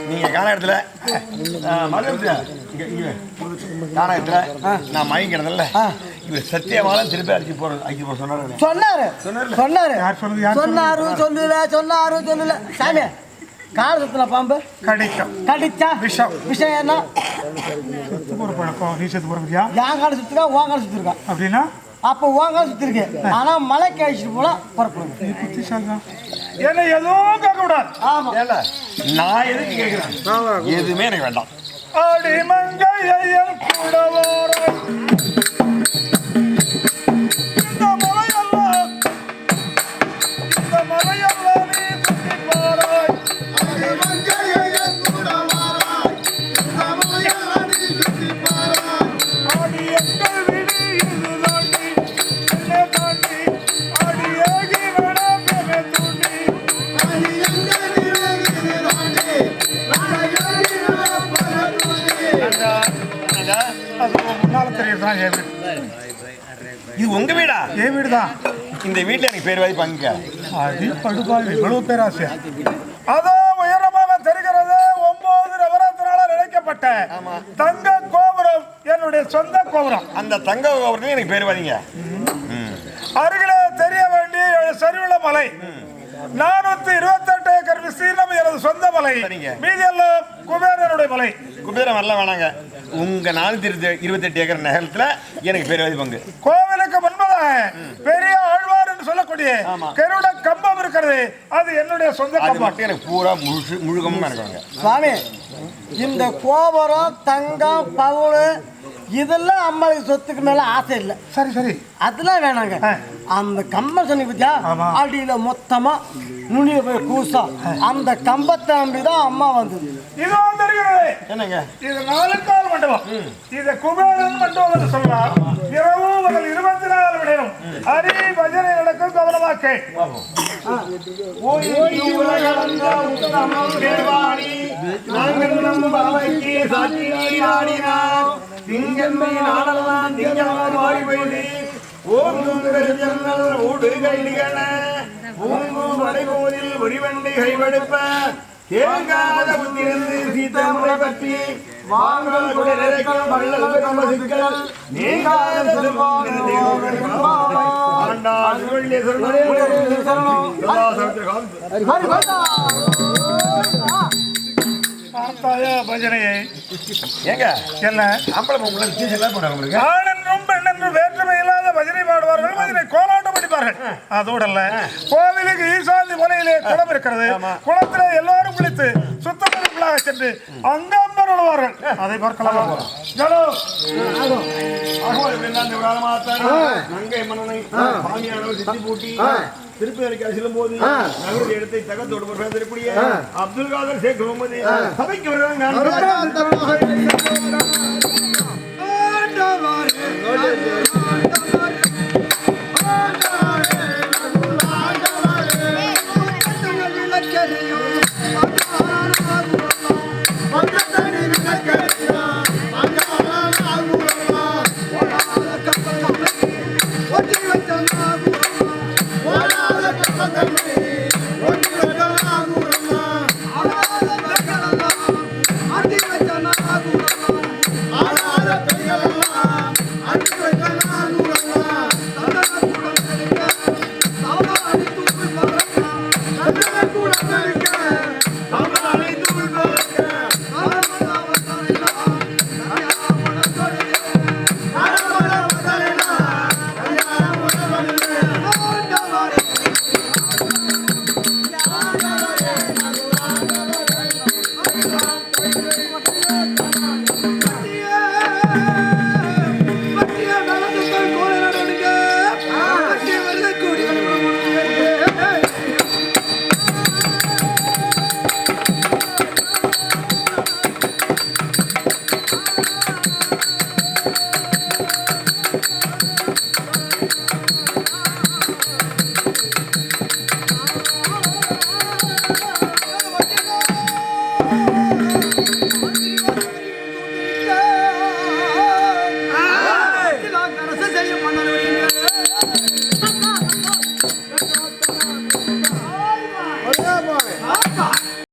நீங்க காலகட்டத்துல நான் மயங்கிறதில்ல இவர் சத்தியமாலாம் திருப்பி அடிச்சு போற சொன்னாரு சாமி காலத்துல பாம்பு கடிச்சா விஷயம் என்ன நீ செத்து போறியா என் கால சுத்திருக்கா உன் கால சுத்திருக்கா அப்படின்னா அப்ப உன் கால சுத்திருக்கு ஆனா மலை கழிச்சிட்டு போல புறப்படும் என்ன எதுவும் கேட்க கூடாது. ஆமா நான் எதுக்கு கேட்கிறேன் எதுவுமே எனக்கு வேண்டாம். ஆடி மங்கையன் கூட இது உங்க வீடா? என் வீடுதான். இந்த வீட்டுல எனக்கு பேர் வாதி பங்க இவ்வளவு பேராசை. அதோ உயரமாக தெரிகிறது 9 நவராத்திரால நினைக்கப்பட்ட தங்க கோபுரம் என்னுடைய சொந்த கோபுரம். அந்த தங்க கோபுரத்தையும் எனக்கு பேர் வாதிங்க. அருகிலே தெரிய வேண்டிய சரிவுள்ள மலை 428 ஏக்கர் விஸ்தீர்ணம் எனது சொந்த மலை. மீதி எல்லாம் குபேரனுடைய மலை. குபேரம் வரல வேணாங்க. உங்க 428 ஏக்கர் நகரத்துல எனக்கு பேர் வாதி பங்கு. கோவிலுக்கு முன்பதாக பெரிய ஆழ்வார் என்று சொல்லக்கூடிய கருட கம்பம் இருக்கிறது. அது என்னுடைய சொந்த கம்பம். எனக்கு பூரா முழுகமா இருக்காங்க. சுவாமி இந்த கோபுரம் தங்கம் பவுனு இதெல்லாம் அம்மாவுக்கு சொத்துக்கு மேல ஆசை இல்லை. சரி அதெல்லாம் வேணாங்க. அந்த கம்பம் சொன்னீங்க பத்தியா அடியில மொத்தமா நுனிய போய் கூசா அந்த கம்பத்தை நம்பிதான் அம்மா வந்தது. இது வந்துருக்கிறது என்னங்க இது 4 கால் மண்டபம். இது குபேரன் மண்டபம் என்று சொல்லலாம். இரவு முதல் 24 விடையும் ஹரி பஜனை நடக்கும். கவனமாக்க ஒளிவண்டை கைவெடுப்ப தேங்காத புத்திருந்து சீதாமுறை பற்றி வாங்கல் குடிரைக்கும் வள்ளல் மசிக்கல் நீங்காத பஜனையை ஏங்க என்ன வேற்றுமை இல்லாத பஜனை பாடுவார்கள். பஜனை கோலாட்டம் படிப்பார்கள். அதோடல்ல கோவிலுக்கு ஈசாந்தி முறையிலே குளம் இருக்கிறது. குளத்திலே எல்லாரும் குளித்து சுத்தமாக சென்று அங்கம்பர் விடுவார்கள். அதை பார்க்கலாம். திருப்பி செல்லும் போது நகர இடத்தை தகத்தோடு பேசக்கூடிய அப்துல் காதர் ஷேக் முகமது சபைக்கு வருவாங்க.